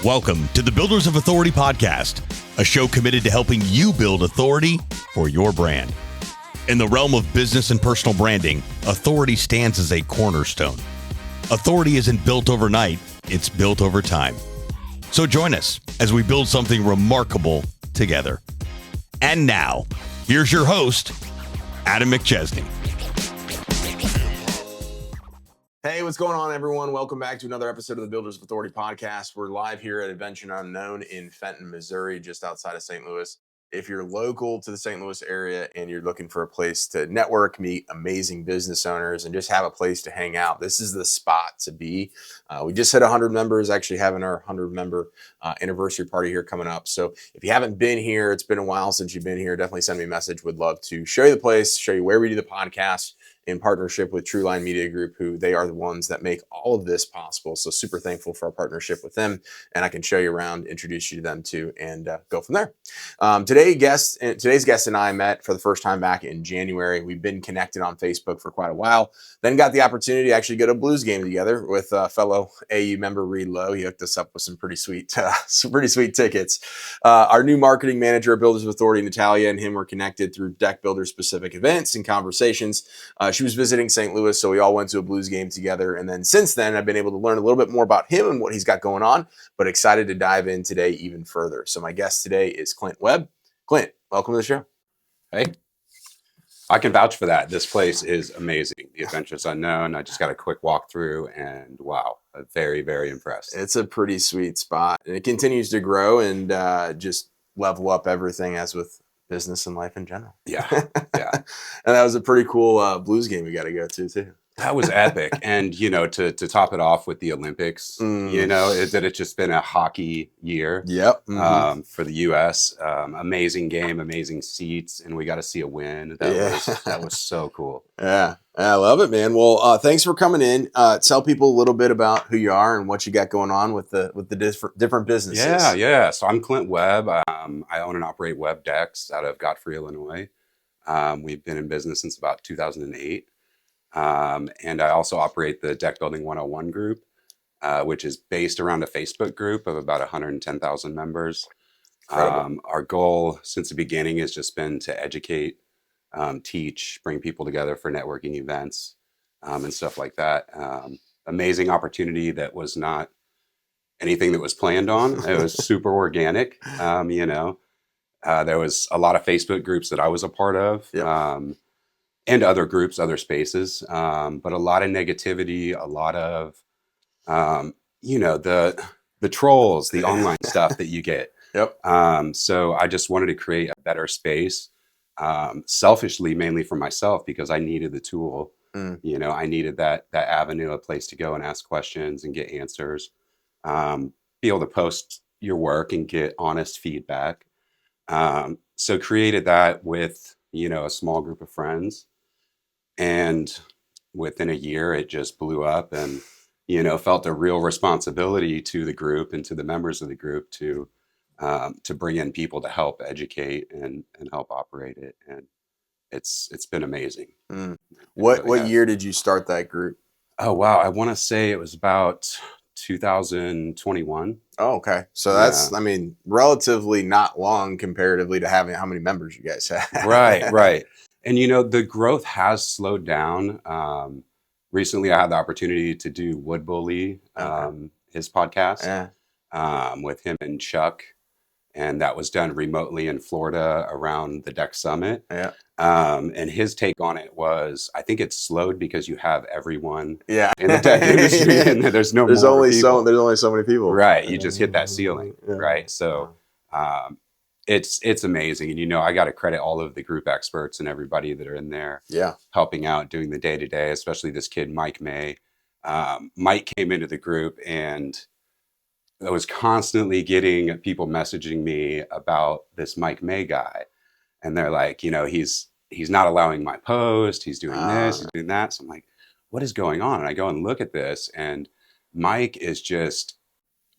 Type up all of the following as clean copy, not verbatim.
Welcome to the Builders of Authority podcast, a show committed to helping you build authority for your brand. In the realm of business and personal branding, authority stands as a cornerstone. Authority isn't built overnight, it's built over time. So join us as we build something remarkable together. And now, here's your host, Adam McChesney. Hey, what's going on, everyone? Welcome back to another episode of the Builders of Authority podcast. We're live here at Adventure Unknown in Fenton, Missouri, just outside of St. Louis. If you're local to the St. Louis area and you're looking for a place to network, meet amazing business owners, and just have a place to hang out, this is the spot to be. We just hit 100 members, actually having our 100-member anniversary party here coming up. So if you haven't been here, it's been a while since you've been here, definitely send me a message. Would love to show you the place, show you where we do the podcast, in partnership with True Line Media Group, who they are the ones that make all of this possible. So super thankful for our partnership with them, and I can show you around, introduce you to them too, and go from there. Today's guest and I met for the first time back in January. We've been connected on Facebook for quite a while. Then got the opportunity to actually go to a Blues game together with fellow AU member Reed Lowe. He hooked us up with some pretty sweet tickets. Our new marketing manager at Builders of Authority, Natalia, and him were connected through deck builder specific events and conversations. She was visiting St. Louis, so we all went to a Blues game together. And then since then, I've been able to learn a little bit more about him and what he's got going on, but excited to dive in today even further. So my guest today is Clint Webb. Clint, welcome to the show. Hey, I can vouch for that. This place is amazing. The Adventures Unknown. I just got a quick walkthrough and wow, I'm very, very impressed. It's a pretty sweet spot, and it continues to grow and just level up everything as with business and life in general. Yeah. And that was a pretty cool Blues game we got to go to too. That was epic. And, you know, to top it off with the Olympics, you know, it's just been a hockey year. Yep. For the U.S. Amazing game, amazing seats, and we got to see a win. That was so cool. Yeah, I love it, man. Well, thanks for coming in. Tell people a little bit about who you are and what you got going on with the different businesses. Yeah. So I'm Clint Webb. I own and operate Webb Decks out of Godfrey, Illinois. We've been in business since about 2008. And I also operate the Deck Building 101 group, which is based around a Facebook group of about 110,000 members. Our goal since the beginning has just been to educate, teach, bring people together for networking events, and stuff like that. Amazing opportunity that was not anything that was planned on. It was super organic. There was a lot of Facebook groups that I was a part of. Yep. And other groups, other spaces, but a lot of negativity, a lot of, the trolls, the online stuff that you get. Yep. So I just wanted to create a better space, selfishly, mainly for myself, because I needed the tool. You know, I needed that avenue, a place to go and ask questions and get answers, be able to post your work and get honest feedback. So created that with, a small group of friends. And within a year, it just blew up and, felt a real responsibility to the group and to the members of the group to bring in people to help educate and help operate it. And it's been amazing. What year did you start that group? Oh, wow. I want to say it was about 2021. Oh, okay. So that's, relatively not long comparatively to having how many members you guys have. Right. And, the growth has slowed down. Recently, I had the opportunity to do Wood Bully, his podcast, with him and Chuck. And that was done remotely in Florida around the Deck Summit. Yeah. And his take on it was, I think it's slowed because you have everyone in the deck industry and there's only so many people. Right. You just hit that ceiling. Yeah. Right. So it's amazing. And, I got to credit all of the group experts and everybody that are in there helping out, doing the day-to-day, especially this kid, Mike May. Mike came into the group and I was constantly getting people messaging me about this Mike May guy. And they're like, he's not allowing my post. He's doing this, he's doing that. So I'm like, what is going on? And I go and look at this and Mike is just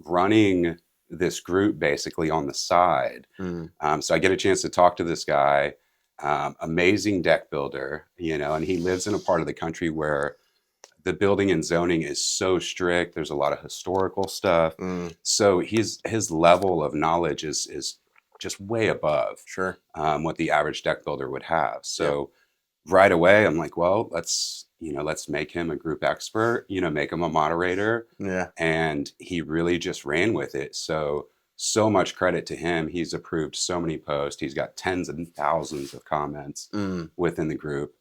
running this group basically on the side. So I get a chance to talk to this guy, amazing deck builder, and he lives in a part of the country where the building and zoning is so strict. There's a lot of historical stuff. Mm, So his level of knowledge is just way above sure. what the average deck builder would have. So right away, I'm like, well, let's make him a group expert, make him a moderator. Yeah. And he really just ran with it. So much credit to him. He's approved so many posts. He's got tens and thousands of comments Mm. within the group.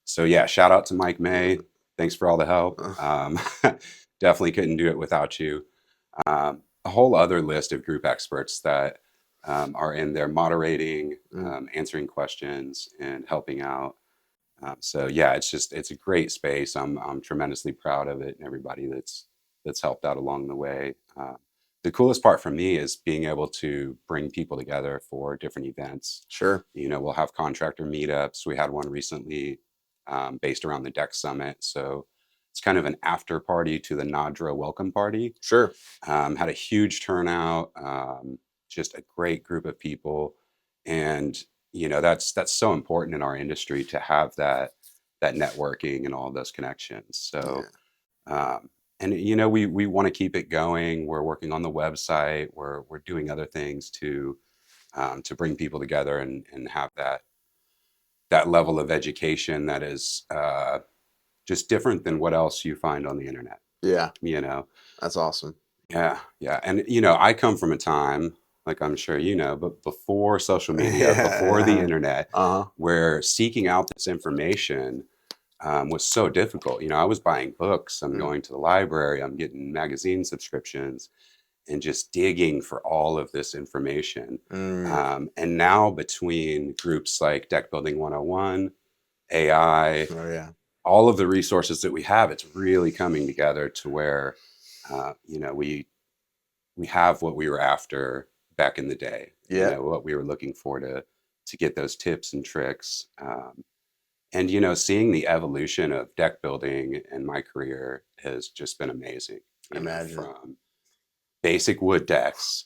So yeah, shout out to Mike May. Thanks for all the help. Definitely couldn't do it without you. A whole other list of group experts that are in there moderating, answering questions, and helping out. So yeah, it's a great space. I'm tremendously proud of it and everybody that's helped out along the way. The coolest part for me is being able to bring people together for different events. Sure. We'll have contractor meetups. We had one recently based around the Deck Summit. So it's kind of an after party to the NADRA welcome party. Sure. Had a huge turnout, just a great group of people. And, that's so important in our industry to have that networking and all those connections. So, and we want to keep it going. We're working on the website. We're doing other things to bring people together and have that level of education that is just different than what else you find on the internet. Yeah. That's awesome. Yeah. And I come from a time, like I'm sure but before social media, before the internet, where seeking out this information was so difficult. I was buying books, I'm going to the library, I'm getting magazine subscriptions, and just digging for all of this information. And now between groups like Deck Building 101, AI, all of the resources that we have, it's really coming together to where, we have what we were after back in the day. What we were looking for to get those tips and tricks. And seeing the evolution of deck building in my career has just been amazing. Imagine. From basic wood decks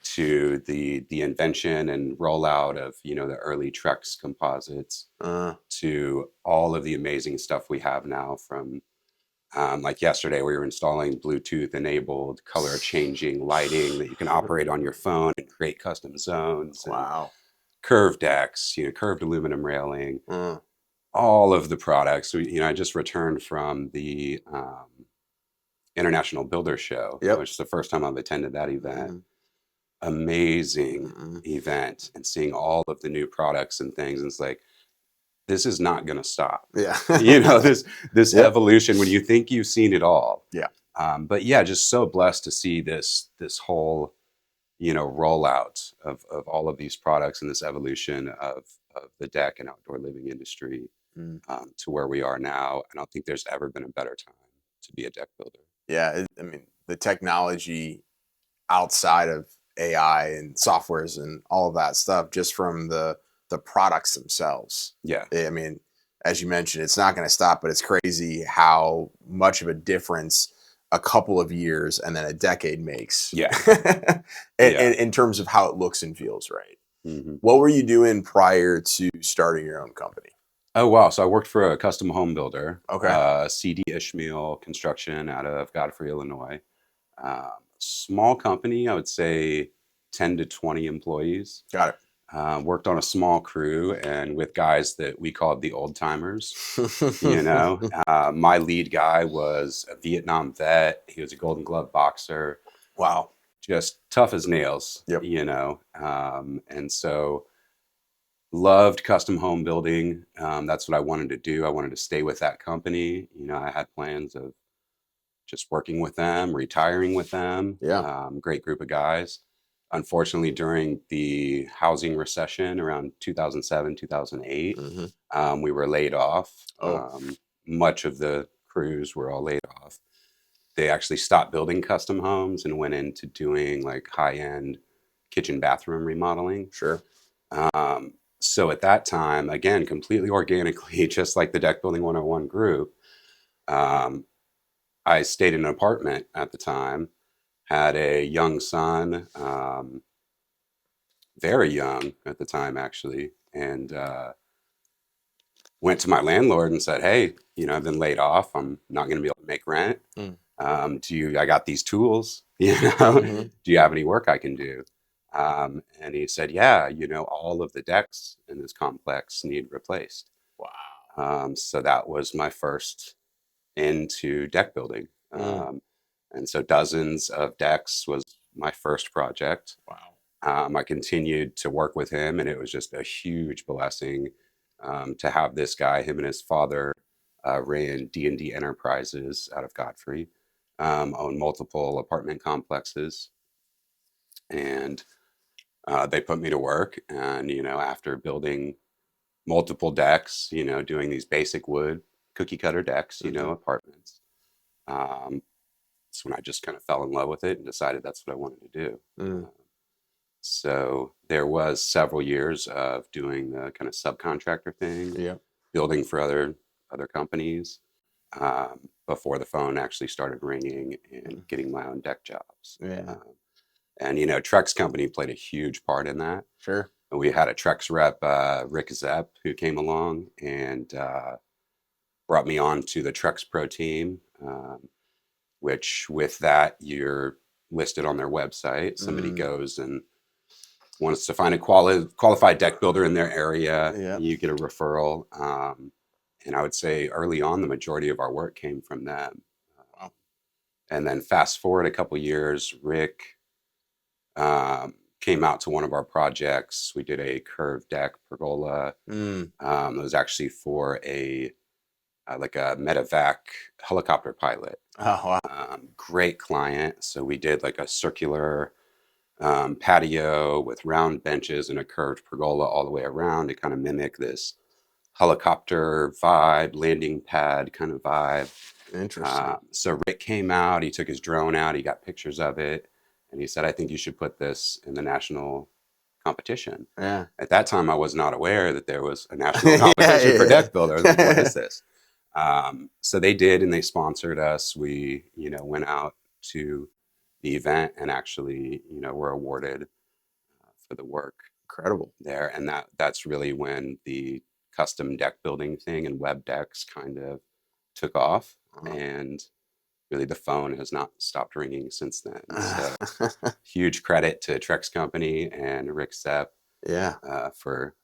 to the invention and rollout of the early Trex composites to all of the amazing stuff we have now. From like yesterday, we were installing Bluetooth enabled color changing lighting that you can operate on your phone and create custom zones. Wow. Curved decks, curved aluminum railing. All of the products. I just returned from the International Builder Show, which is the first time I've attended that event. Amazing event, and seeing all of the new products and things. And it's like, this is not going to stop. Yeah. This evolution when you think you've seen it all. Yeah. But yeah, just so blessed to see this whole, rollout of all of these products and this evolution of the deck and outdoor living industry to where we are now. I don't think there's ever been a better time to be a deck builder. Yeah. The technology outside of AI and softwares and all of that stuff, just from the products themselves. Yeah. As you mentioned, it's not going to stop, but it's crazy how much of a difference a couple of years and then a decade makes. Yeah. In terms of how it looks and feels, right? What were you doing prior to starting your own company? Oh, wow. So I worked for a custom home builder. Okay. CD Ishmael Construction out of Godfrey, Illinois. Small company, I would say 10 to 20 employees. Got it. Worked on a small crew and with guys that we called the old timers. My lead guy was a Vietnam vet. He was a Golden Glove boxer. Wow. Just tough as nails. Yep. And so loved custom home building. That's what I wanted to do. I wanted to stay with that company. I had plans of just working with them, retiring with them. Yeah. Great group of guys. Unfortunately, during the housing recession around 2007, 2008, we were laid off. Much of the crews were all laid off. They actually stopped building custom homes and went into doing like high-end kitchen bathroom remodeling. Sure. So at that time, again, completely organically, just like the Deck Building 101 group, I stayed in an apartment at the time, had a young son, very young at the time, actually, and went to my landlord and said, hey, I've been laid off. I'm not going to be able to make rent. Mm. I got these tools, Mm-hmm. do you have any work I can do? And he said, yeah, all of the decks in this complex need replaced. Wow. So that was my first into deck building. Mm. And so dozens of decks was my first project. Wow. I continued to work with him, and it was just a huge blessing to have this guy. Him and his father ran D&D Enterprises out of Godfrey, owned multiple apartment complexes, and they put me to work. And after building multiple decks, doing these basic wood cookie cutter decks, apartments. That's when I just kind of fell in love with it and decided that's what I wanted to do. Mm. So there was several years of doing the kind of subcontractor thing, Yeah. building for other companies, before the phone actually started ringing and getting my own deck jobs. Yeah. And Trex company played a huge part in that. Sure. And we had a Trex rep, Rick Zepp, who came along and brought me on to the Trex Pro team, which with that you're listed on their website. Somebody goes and wants to find a qualified deck builder in their area, Yeah. you get a referral. And I would say early on, the majority of our work came from them. Wow. And then fast forward a couple years, Rick came out to one of our projects. We did a curved deck pergola. It was actually for like a medevac helicopter pilot. Oh, wow. Great client. So we did like a circular patio with round benches and a curved pergola all the way around to kind of mimic this helicopter vibe, landing pad kind of vibe. Interesting. So Rick came out, he took his drone out, he got pictures of it, and he said, I think you should put this in the national competition. Yeah. At that time, I was not aware that there was a national competition Yeah. for deck builder. I was like, what is this? So they did, and they sponsored us. We, went out to the event and actually, were awarded for the work Incredible. there. And that's really when the custom deck building thing and web decks kind of took off. And really the phone has not stopped ringing since then. So huge credit to Trex Company and Rick Sepp Yeah. for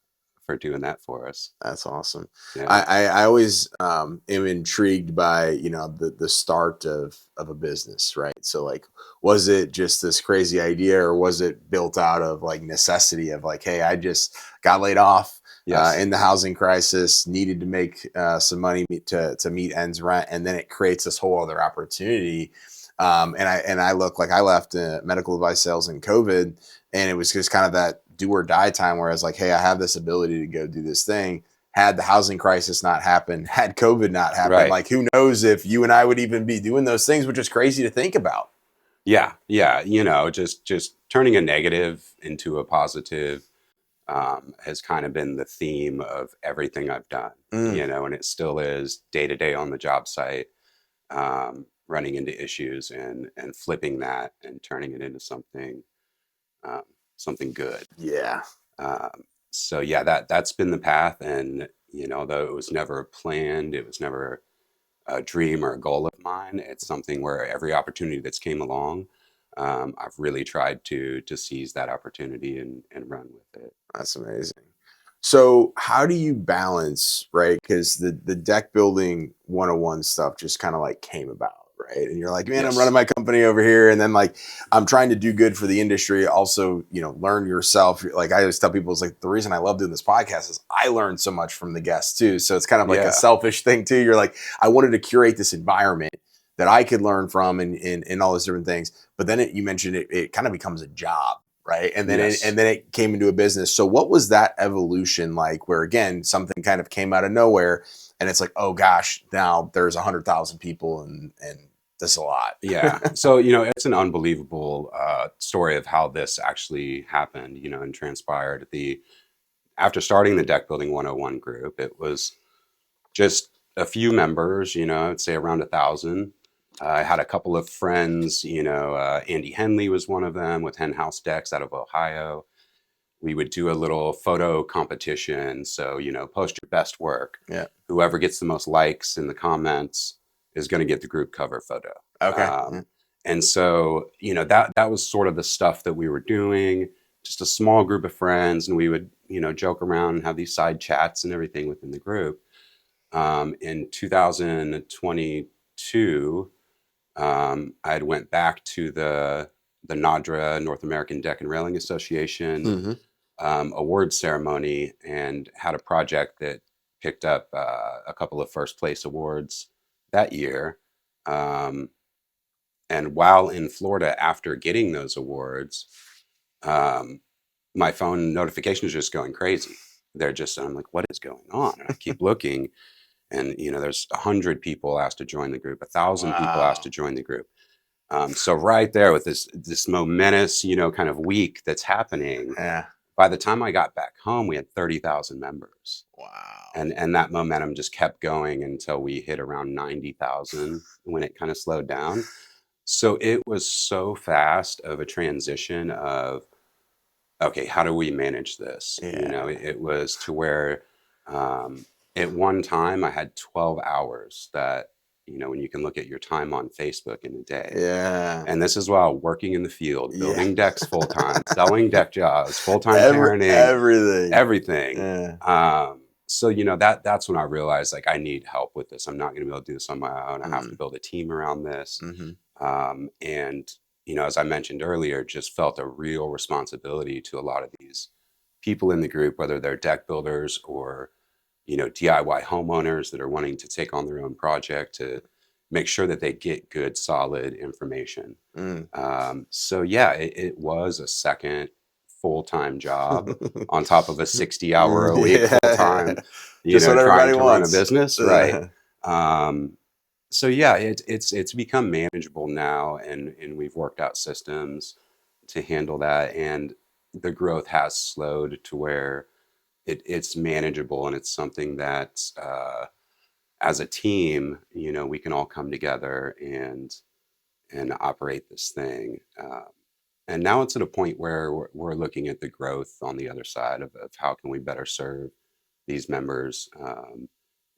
doing that for us. That's awesome. Yeah. I always am intrigued by, the start of a business, right? So like, was it just this crazy idea, or was it built out of like necessity of like, hey, I just got laid off in the housing crisis, needed to make some money to meet ends rent, and then it creates this whole other opportunity. And I look like I left medical device sales in COVID, and it was just kind of that do or die time where I was like, hey, I have this ability to go do this thing. Had the housing crisis not happened, had COVID not happened, Right. like who knows if you and I would even be doing those things, which is crazy to think about. Yeah. Just turning a negative into a positive has kind of been the theme of everything I've done, and it still is day to day on the job site, running into issues and flipping that and turning it into something good. Yeah. So yeah, that's been the path. And, though it was never planned, it was never a dream or a goal of mine. It's something where every opportunity that's came along, I've really tried to seize that opportunity and run with it. That's amazing. So how do you balance, right? Because the deck building 101 stuff just kind of like came about, right? And you're like, man, I'm Yes. running my company over here. And then like, I'm trying to do good for the industry. Also, learn yourself. Like I always tell people, it's like the reason I love doing this podcast is I learned so much from the guests too. So it's kind of like a selfish thing too. You're like, I wanted to curate this environment that I could learn from and all those different things. But then you mentioned it kind of becomes a job. Right. And then it came into a business. So what was that evolution like, where again, something kind of came out of nowhere and it's like, oh gosh, now there's 100,000 people and this is a lot. Yeah. So, it's an unbelievable story of how this actually happened, and transpired. After starting the Deck Building 101 group, it was just a few members, I'd say around 1,000. I had a couple of friends, Andy Henley was one of them with Hen House Decks out of Ohio. we would do a little photo competition. So, post your best work. Yeah. Whoever gets the most likes in the comments is going to get the group cover photo. Okay. And so, that was sort of the stuff that we were doing, just a small group of friends. And we would, joke around and have these side chats and everything within the group. In 2022, I had went back to the NADRA, North American Deck and Railing Association, award ceremony, and had a project that picked up a couple of first place awards that year. And while in Florida after getting those awards, my phone notification is just going crazy. I'm like, what is going on? And I keep looking, and there's 100 people asked to join the group, 1,000 people asked to join the group. So right there with this momentous, kind of week that's happening. Yeah. By the time I got back home, we had 30,000 members. Wow. And that momentum just kept going until we hit around 90,000 when it kind of slowed down. So it was so fast of a transition of, okay, how do we manage this? Yeah. It was to where at one time I had 12 hours that, when you can look at your time on Facebook in a day. Yeah. And this is while working in the field, building decks full time, selling deck jobs, full time parenting, everything. Yeah. So, that's when I realized, like, I need help with this. I'm not going to be able to do this on my own. I have to build a team around this. And, as I mentioned earlier, just felt a real responsibility to a lot of these people in the group, whether they're deck builders or, DIY homeowners that are wanting to take on their own project, to make sure that they get good, solid information. So yeah, it was a second full-time job on top of a 60-hour a week full-time, just what everybody trying to wants. run a business, right? So yeah, it's become manageable now, and we've worked out systems to handle that, and the growth has slowed to where it's manageable, and it's something that as a team, we can all come together and operate this thing. And now it's at a point where we're looking at the growth on the other side of how can we better serve these members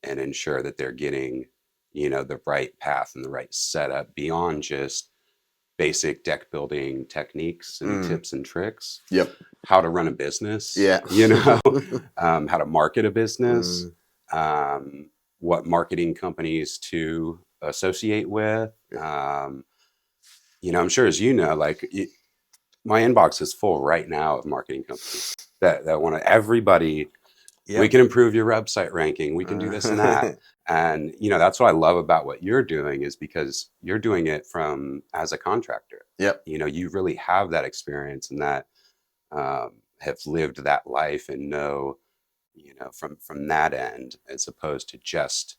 and ensure that they're getting, the right path and the right setup beyond just basic deck building techniques and tips and tricks. Yep. How to run a business. Yeah. How to market a business. What marketing companies to associate with. I'm sure, as like my inbox is full right now of marketing companies that want to, everybody. Yep. We can improve your website ranking. We can do this and that. And, that's what I love about what you're doing, is because you're doing it as a contractor. Yep. You really have that experience and that have lived that life and know, from that end, as opposed to just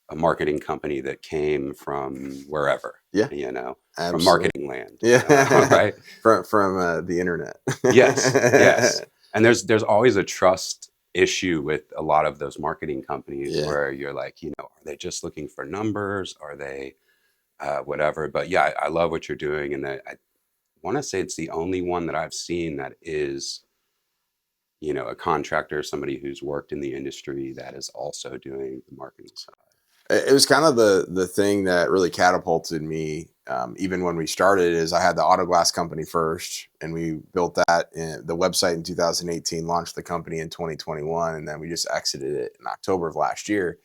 a marketing company that came from wherever. Yeah. From marketing land. Yeah. Right. From the internet. Yes. And there's always a trust issue with a lot of those marketing companies where you're like, are they just looking for numbers? Are they whatever? But yeah, I love what you're doing. And I want to say it's the only one that I've seen that is, a contractor, somebody who's worked in the industry that is also doing the marketing side. It was kind of the thing that really catapulted me. Even when we started, is I had the auto glass company first, and we built that the website in 2018, launched the company in 2021, and then we just exited it in October of last year.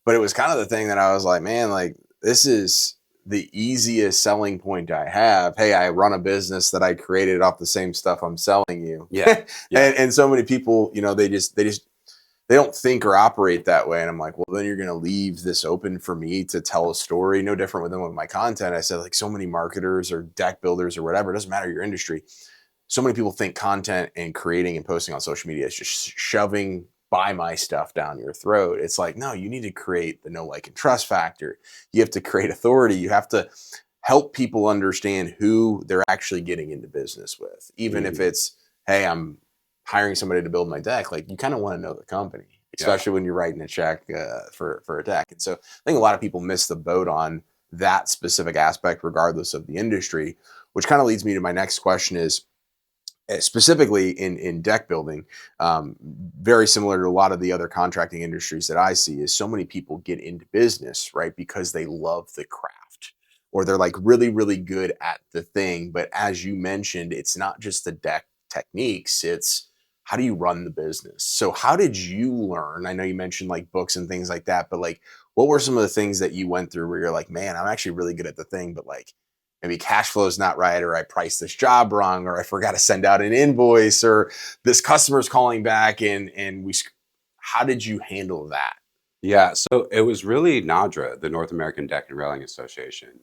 But it was kind of the thing that I was like, man, like, this is the easiest selling point I have. Hey, I run a business that I created off the same stuff I'm selling you. Yeah. And so many people, they don't think or operate that way. And I'm like, well, then you're going to leave this open for me to tell a story. No different with my content. I said, like, so many marketers or deck builders or whatever, it doesn't matter your industry. So many people think content and creating and posting on social media is just shoving buy my stuff down your throat. It's like, no, you need to create the know, like, and trust factor. You have to create authority. You have to help people understand who they're actually getting into business with. Even if it's, hey, I'm hiring somebody to build my deck, like, you kind of want to know the company, especially when you're writing a check for a deck. And so I think a lot of people miss the boat on that specific aspect, regardless of the industry, which kind of leads me to my next question is, specifically in deck building, very similar to a lot of the other contracting industries that I see, is so many people get into business, right, because they love the craft or they're like really, really good at the thing. But as you mentioned, it's not just the deck techniques, it's how do you run the business? So how did you learn? I know you mentioned like books and things like that, but like what were some of the things that you went through where you're like, man, I'm actually really good at the thing, but like maybe cash flow is not right, or I priced this job wrong, or I forgot to send out an invoice, or this customer's calling back how did you handle that? Yeah, so it was really NADRA, the North American Deck and Railing Association.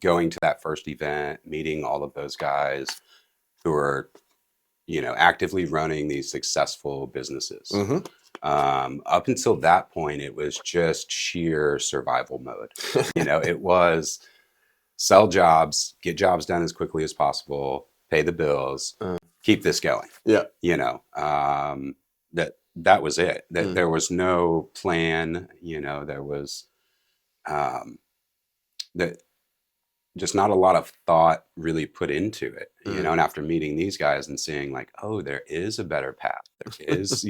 Going to that first event, meeting all of those guys who are, actively running these successful businesses. Mm-hmm. Up until that point, it was just sheer survival mode. It was sell jobs, get jobs done as quickly as possible, pay the bills, keep this going. Yeah. That was it. That Mm. there was no plan. There was that just not a lot of thought really put into it. And after meeting these guys and seeing like, oh, there is a better path. There is,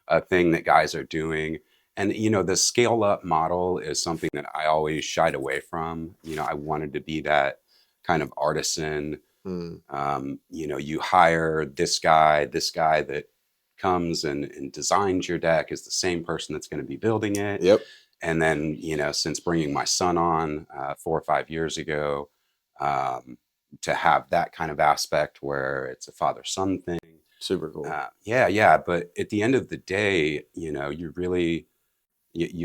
a thing that guys are doing. And, the scale up model is something that I always shied away from. I wanted to be that kind of artisan. You hire this guy that comes and designs your deck is the same person that's going to be building it. Yep. And then, since bringing my son on 4 or 5 years ago, to have that kind of aspect where it's a father-son thing. Super cool. Yeah. But at the end of the day, you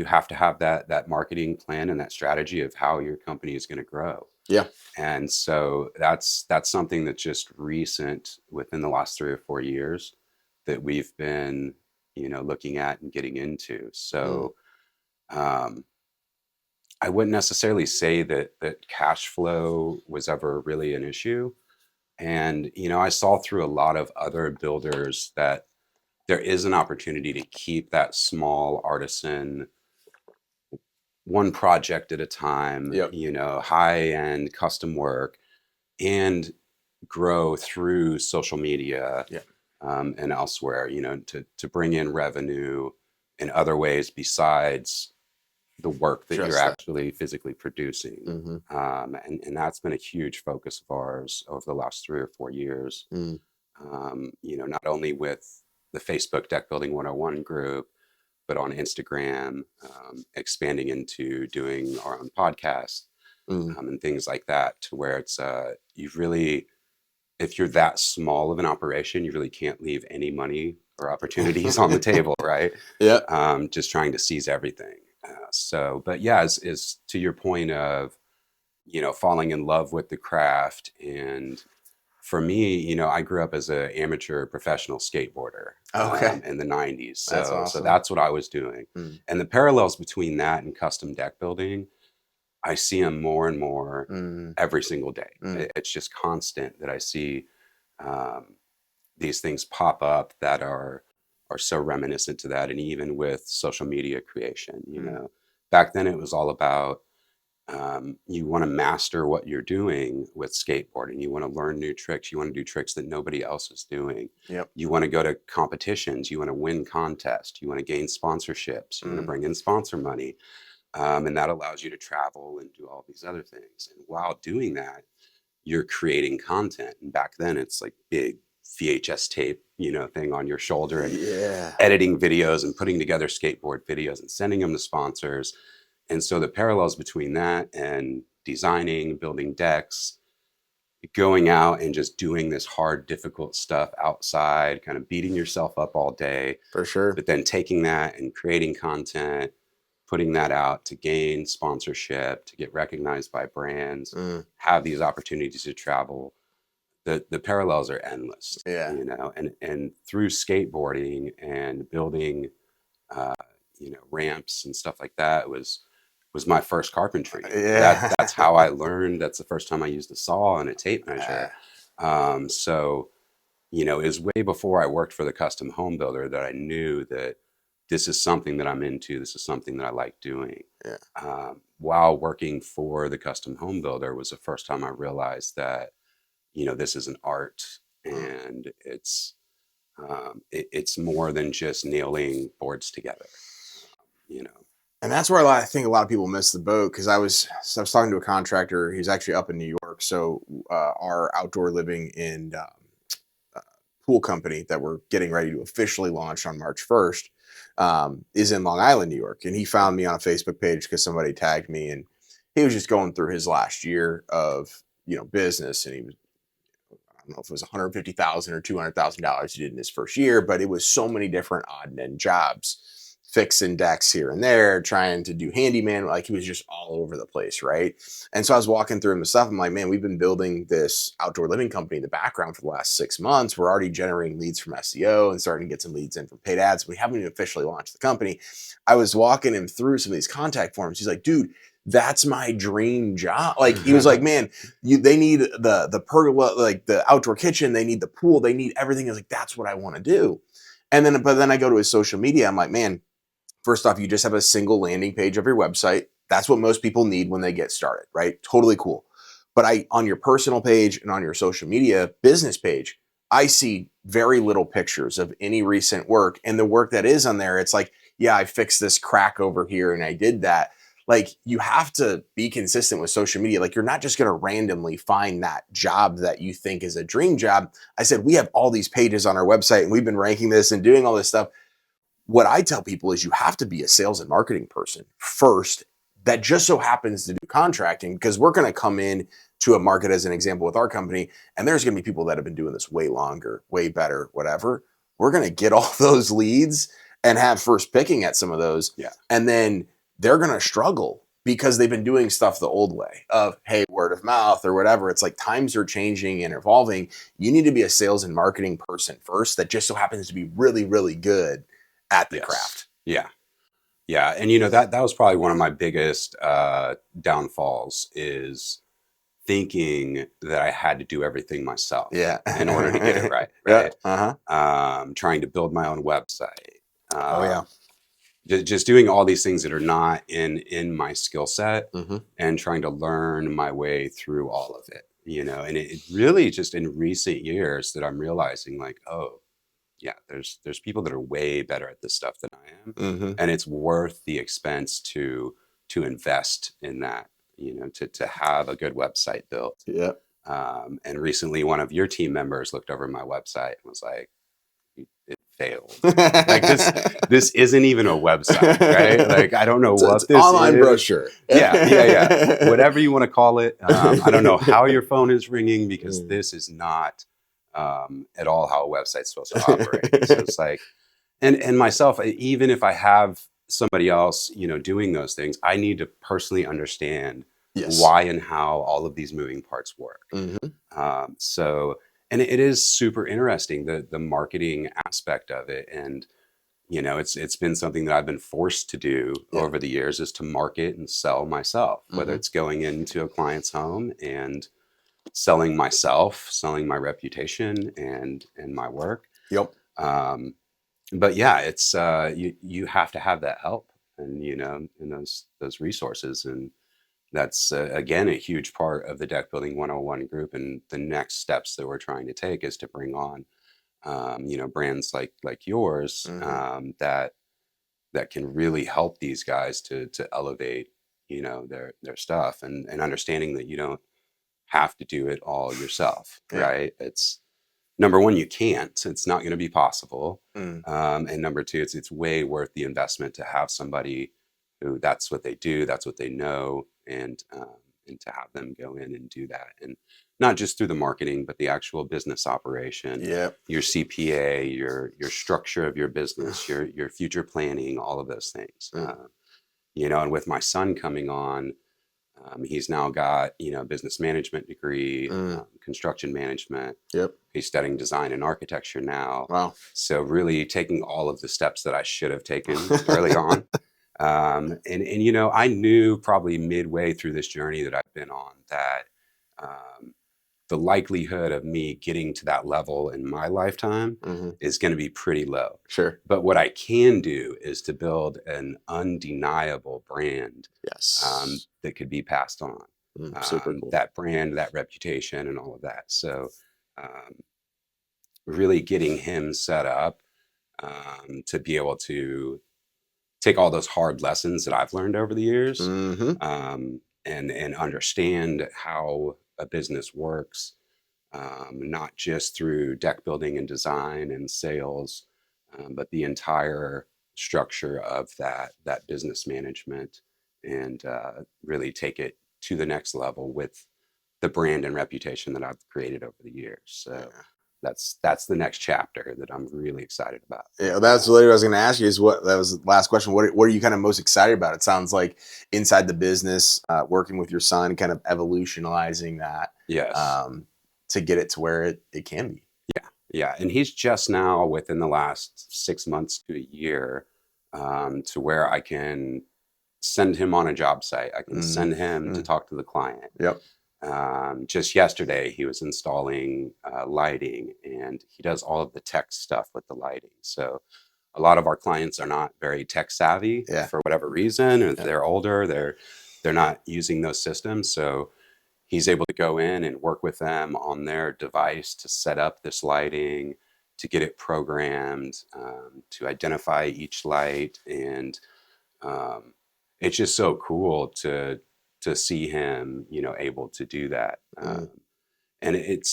have to have that marketing plan and that strategy of how your company is going to grow. Yeah. And so that's something that's just recent within the last 3 or 4 years that we've been, looking at and getting into. So I wouldn't necessarily say that cash flow was ever really an issue. And, I saw through a lot of other builders that there is an opportunity to keep that small artisan, one project at a time, Yep. high end custom work, and grow through social media. Yeah. And elsewhere, to bring in revenue in other ways besides the work that you're actually physically producing. And that's been a huge focus of ours over the last 3 or 4 years. Not only with the Facebook Deck Building 101 group, but on Instagram, expanding into doing our own podcast and things like that, to where it's if you're that small of an operation, you really can't leave any money or opportunities on the table, right? Yeah. Just trying to seize everything. But yeah, is to your point of, falling in love with the craft. And for me, I grew up as an amateur professional skateboarder in the 90s. So That's awesome. So that's what I was doing. And the parallels between that and custom deck building, I see them more and more every single day. It's just constant that I see these things pop up that are so reminiscent to that. And even with social media creation, back then it was all about you want to master what you're doing with skateboarding. You want to learn new tricks. You want to do tricks that nobody else is doing. Yep. You want to go to competitions. You want to win contests. You want to gain sponsorships. You want to bring in sponsor money. And that allows you to travel and do all these other things. And while doing that, you're creating content. And back then it's like big VHS tape, thing on your shoulder and editing videos and putting together skateboard videos and sending them to sponsors. And so the parallels between that and designing, building decks, going out and just doing this hard, difficult stuff outside, kind of beating yourself up all day. For sure. But then taking that and creating content, putting that out to gain sponsorship, to get recognized by brands, have these opportunities to travel. The parallels are endless. Yeah. And through skateboarding and building, ramps and stuff like that was my first carpentry. That's how I learned. That's the first time I used a saw and a tape measure. So, it was way before I worked for the custom home builder that I knew that this is something that I'm into. This is something that I like doing. While working for the custom home builder was the first time I realized that, this is an art and it's more than just nailing boards together, you know. And that's where I think a lot of people miss the boat, because I was talking to a contractor. He's actually up in New York. So our outdoor living and uh, pool company that we're getting ready to officially launch on March 1st is in Long Island, New York. And he found me on a Facebook page because somebody tagged me, and he was just going through his last year of business, and he was, I don't know if it was 150,000 or $200,000 he did in his first year, but it was so many different odd and end jobs, fixing decks here and there, trying to do handyman. Like, he was just all over the place, right? And so I was walking through him the stuff. I'm like, man, we've been building this outdoor living company in the background for the last 6 months. We're already generating leads from SEO and starting to get some leads in from paid ads. We haven't even officially launched the company. I was walking him through some of these contact forms. He's like, dude, that's my dream job. Like, he was like, man, they need the pergola, like the outdoor kitchen, they need the pool, they need everything. I was like, that's what I want to do. But then I go to his social media. I'm like, man, first off, you just have a single landing page of your website. That's what most people need when they get started, right? Totally cool. But on your personal page and on your social media business page, I see very little pictures of any recent work. And the work that is on there, it's like, yeah, I fixed this crack over here and I did that. Like, you have to be consistent with social media. Like, you're not just going to randomly find that job that you think is a dream job. I said, we have all these pages on our website and we've been ranking this and doing all this stuff. What I tell people is you have to be a sales and marketing person first that just so happens to do contracting, because we're going to come in to a market, as an example, with our company, and there's going to be people that have been doing this way longer, way better, whatever. We're going to get all those leads and have first picking at some of those. Yeah. And then they're going to struggle because they've been doing stuff the old way of, hey, word of mouth or whatever. It's like, times are changing and evolving. You need to be a sales and marketing person first that just so happens to be really, really good at the craft. Yeah. Yeah. And that was probably one of my biggest downfalls, is thinking that I had to do everything myself in order to get it right. Right. Yeah. Trying to build my own website. Oh yeah. Just doing all these things that are not in my skill set, Mm-hmm. and trying to learn my way through all of it, and it really just in recent years that I'm realizing, like, oh yeah, there's people that are way better at this stuff than I am. Mm-hmm. And it's worth the expense to invest in that, to have a good website built. Yeah. And recently one of your team members looked over my website and was like, it failed. Like, this isn't even a website, right? Like, I don't know what this online is. brochure. Yeah. Whatever you want to call it. I don't know how your phone is ringing, because this is not at all how a website's supposed to operate. So it's like, and myself, even if I have somebody else, doing those things, I need to personally understand why and how all of these moving parts work. Mm-hmm. And it is super interesting, the marketing aspect of it. And, it's been something that I've been forced to do over the years, is to market and sell myself, whether it's going into a client's home and selling myself, selling my reputation and my work. Yep. But yeah, it's you have to have that help, and and those resources, and that's again a huge part of the Deck Building 101 group. And the next steps that we're trying to take is to bring on brands like yours, that can really help these guys to elevate their stuff, and understanding that you don't have to do it all yourself, right? It's, number one, you can't. It's not going to be possible. And number two, it's way worth the investment to have somebody who that's what they do, that's what they know, and to have them go in and do that, and not just through the marketing, but the actual business operation, your CPA, your structure of your business, your future planning, all of those things. And with my son coming on, he's now got, a business management degree, construction management. Yep. He's studying design and architecture now. Wow. So really taking all of the steps that I should have taken early on. And I knew probably midway through this journey that I've been on that the likelihood of me getting to that level in my lifetime is going to be pretty low. Sure. But what I can do is to build an undeniable brand that could be passed on. Super cool. That brand, that reputation, and all of that. So really getting him set up to be able to take all those hard lessons that I've learned over the years, and understand how a business works, not just through deck building and design and sales, but the entire structure of that business management, and really take it to the next level with the brand and reputation that I've created over the years. So that's the next chapter that I'm really excited about. Yeah, that's literally what I was going to ask you. That was the last question. What are you kind of most excited about? It sounds like inside the business, working with your son, kind of evolutionizing that. Yes. To get it to where it can be. Yeah. And he's just now within the last 6 months to a year, to where I can send him on a job site. I can send him to talk to the client. Yep. Just yesterday, he was installing lighting, and he does all of the tech stuff with the lighting. So a lot of our clients are not very tech savvy for whatever reason. If they're older, they're not using those systems. So he's able to go in and work with them on their device to set up this lighting, to get it programmed, to identify each light. And it's just so cool to see him, able to do that. And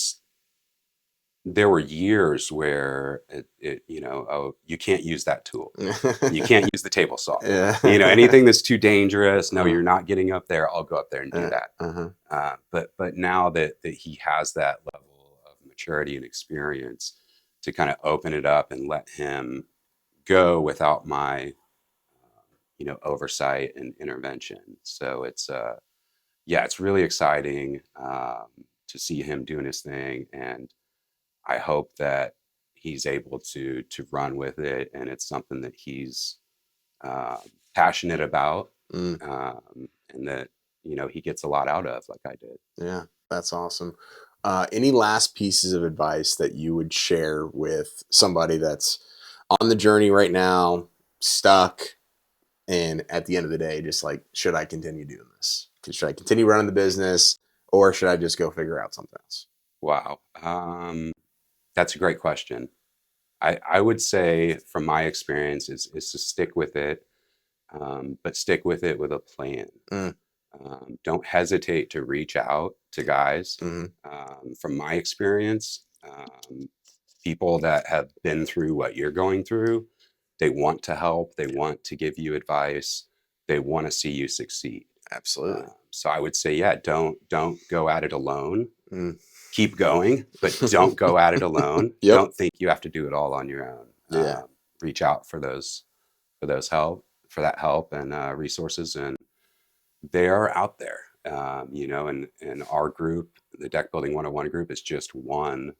there were years where you can't use that tool. You can't use the table saw. Anything that's too dangerous. No, you're not getting up there. I'll go up there and do that. But now that he has that level of maturity and experience to kind of open it up and let him go without my, oversight and intervention. So it's really exciting to see him doing his thing, and I hope that he's able to run with it, and it's something that he's passionate about, and that he gets a lot out of, like I did. Yeah, that's awesome. Any last pieces of advice that you would share with somebody that's on the journey right now, stuck, and at the end of the day, just like, should I continue doing this? Should I continue running the business, or should I just go figure out something else? Wow. That's a great question. I would say from my experience is to stick with it, but stick with it with a plan. Don't hesitate to reach out to guys. From my experience, people that have been through what you're going through, they want to help. They want to give you advice. They want to see you succeed. Absolutely. So I would say, don't go at it alone. Keep going, but don't go at it alone. Don't think you have to do it all on your own. Reach out for that help and resources, and they are out there. And our group, the Deck Building 101 group, is just one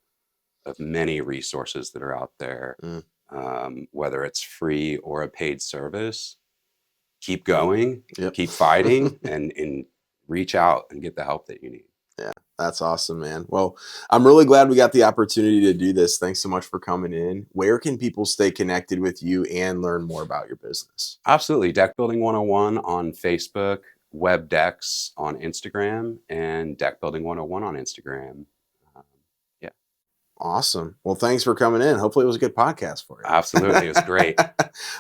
of many resources that are out there. Whether it's free or a paid service, keep going, keep fighting, and reach out and get the help that you need. Yeah, that's awesome, man. Well, I'm really glad we got the opportunity to do this. Thanks so much for coming in. Where can people stay connected with you and learn more about your business? Absolutely. Deck Building 101 on Facebook, Webb Decks on Instagram, and Deck Building 101 on Instagram. Awesome. Well, thanks for coming in. Hopefully it was a good podcast for you. Absolutely. It was great.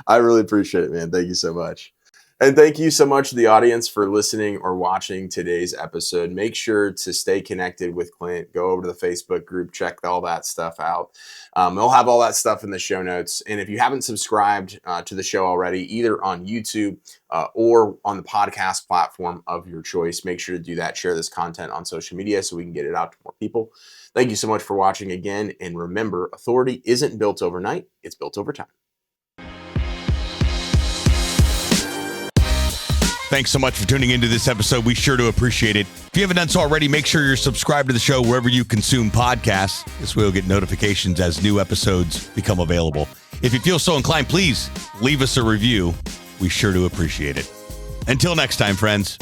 I really appreciate it, man. Thank you so much. And thank you so much to the audience for listening or watching today's episode. Make sure to stay connected with Clint. Go over to the Facebook group, check all that stuff out. We'll have all that stuff in the show notes. And if you haven't subscribed to the show already, either on YouTube or on the podcast platform of your choice, make sure to do that. Share this content on social media so we can get it out to more people. Thank you so much for watching again. And remember, authority isn't built overnight. It's built over time. Thanks so much for tuning into this episode. We sure do appreciate it. If you haven't done so already, make sure you're subscribed to the show wherever you consume podcasts. This way you'll get notifications as new episodes become available. If you feel so inclined, please leave us a review. We sure do appreciate it. Until next time, friends.